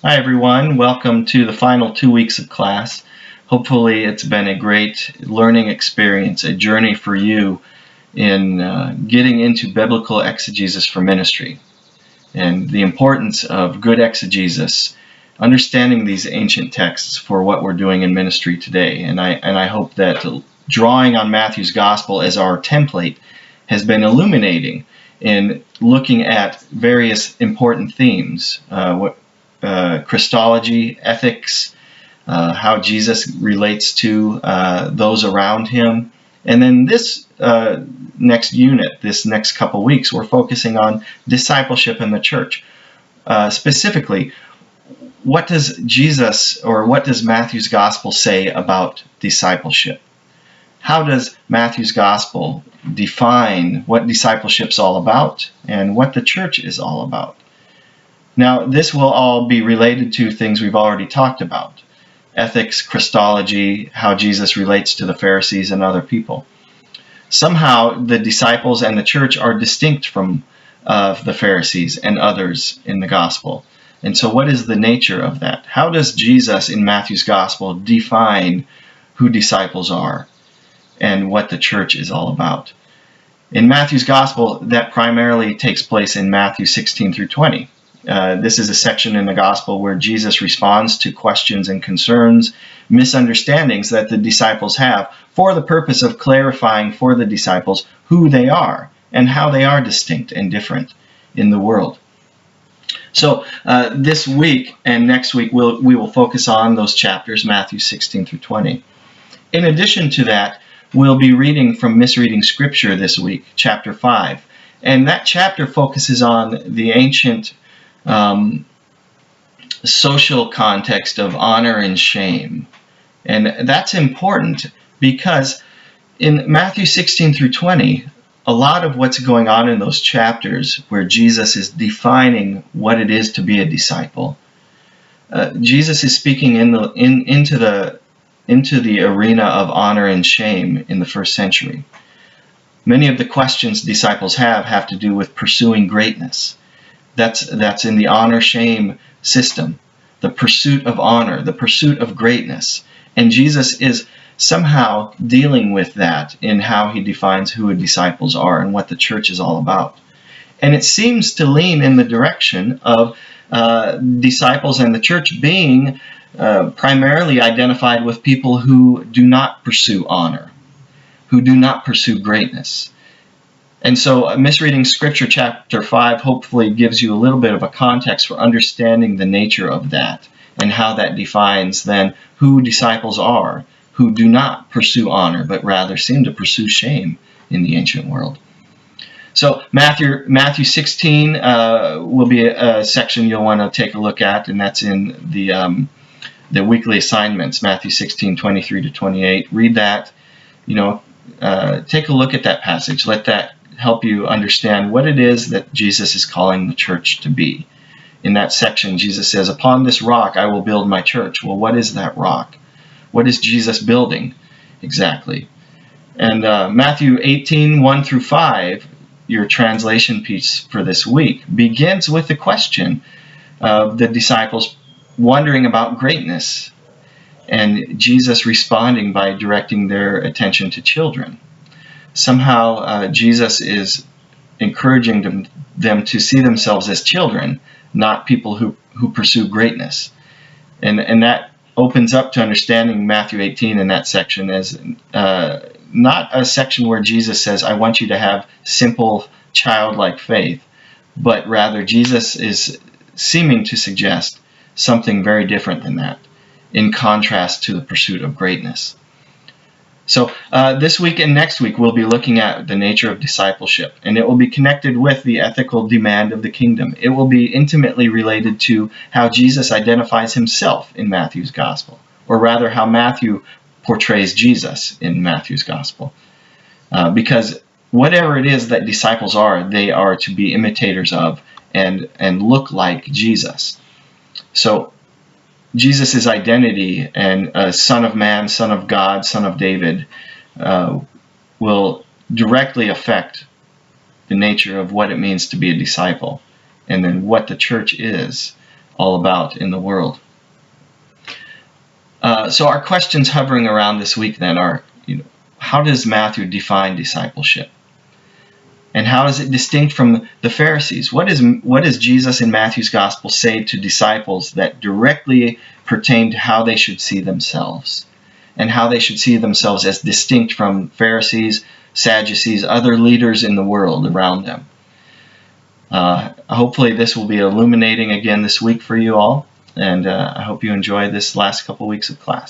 Hi everyone, welcome to the final 2 weeks of class. Hopefully it's been a great learning experience, a journey for you in getting into biblical exegesis for ministry and the importance of good exegesis, understanding these ancient texts for what we're doing in ministry today. And I hope that drawing on Matthew's Gospel as our template has been illuminating in looking at various important themes, Christology, ethics, how Jesus relates to those around him. And then this next unit, this next couple weeks, we're focusing on discipleship in the church. Specifically, what does Jesus or what does Matthew's Gospel say about discipleship? How does Matthew's Gospel define what discipleship's all about and what the church is all about? Now, this will all be related to things we've already talked about: ethics, Christology, how Jesus relates to the Pharisees and other people. Somehow, the disciples and the church are distinct from the Pharisees and others in the gospel. And so what is the nature of that? How does Jesus in Matthew's Gospel define who disciples are and what the church is all about? In Matthew's Gospel, that primarily takes place in Matthew 16 through 20. This is a section in the Gospel where Jesus responds to questions and concerns, misunderstandings that the disciples have, for the purpose of clarifying for the disciples who they are and how they are distinct and different in the world. So this week and next week we will focus on those chapters, Matthew 16 through 20. In addition to that, we'll be reading from Misreading Scripture this week, chapter 5. And that chapter focuses on the ancient social context of honor and shame. And that's important because in Matthew 16 through 20, a lot of what's going on in those chapters where Jesus is defining what it is to be a disciple, Jesus is speaking into the arena of honor and shame in the first century. Many of the questions disciples have to do with pursuing greatness. That's in the honor-shame system, the pursuit of honor, the pursuit of greatness. And Jesus is somehow dealing with that in how he defines who disciples are and what the church is all about. And it seems to lean in the direction of disciples and the church being primarily identified with people who do not pursue honor, who do not pursue greatness. And so Misreading Scripture chapter 5 hopefully gives you a little bit of a context for understanding the nature of that and how that defines then who disciples are, who do not pursue honor, but rather seem to pursue shame in the ancient world. So Matthew 16 will be a section you'll want to take a look at, and that's in the weekly assignments, Matthew 16, 23 to 28. Read that, take a look at that passage. Let that help you understand what it is that Jesus is calling the church to be. In that section, Jesus says, "Upon this rock I will build my church." Well, what is that rock? What is Jesus building exactly? And Matthew 18, 1 through 5, your translation piece for this week, begins with the question of the disciples wondering about greatness, and Jesus responding by directing their attention to children. Somehow Jesus is encouraging them to see themselves as children, not people who pursue greatness. And that opens up to understanding Matthew 18 in that section as not a section where Jesus says, "I want you to have simple childlike faith," but rather Jesus is seeming to suggest something very different than that, in contrast to the pursuit of greatness. So this week and next week, we'll be looking at the nature of discipleship, and it will be connected with the ethical demand of the kingdom. It will be intimately related to how Jesus identifies himself in Matthew's Gospel, or rather how Matthew portrays Jesus in Matthew's Gospel. Because whatever it is that disciples are, they are to be imitators of and look like Jesus. So Jesus' identity and Son of Man, Son of God, Son of David will directly affect the nature of what it means to be a disciple, and then what the church is all about in the world. So our questions hovering around this week then are, how does Matthew define discipleship? And how is it distinct from the Pharisees? What does Jesus in Matthew's gospel say to disciples that directly pertain to how they should see themselves, and how they should see themselves as distinct from Pharisees, Sadducees, other leaders in the world around them? Hopefully this will be illuminating again this week for you all, and I hope you enjoy this last couple weeks of class.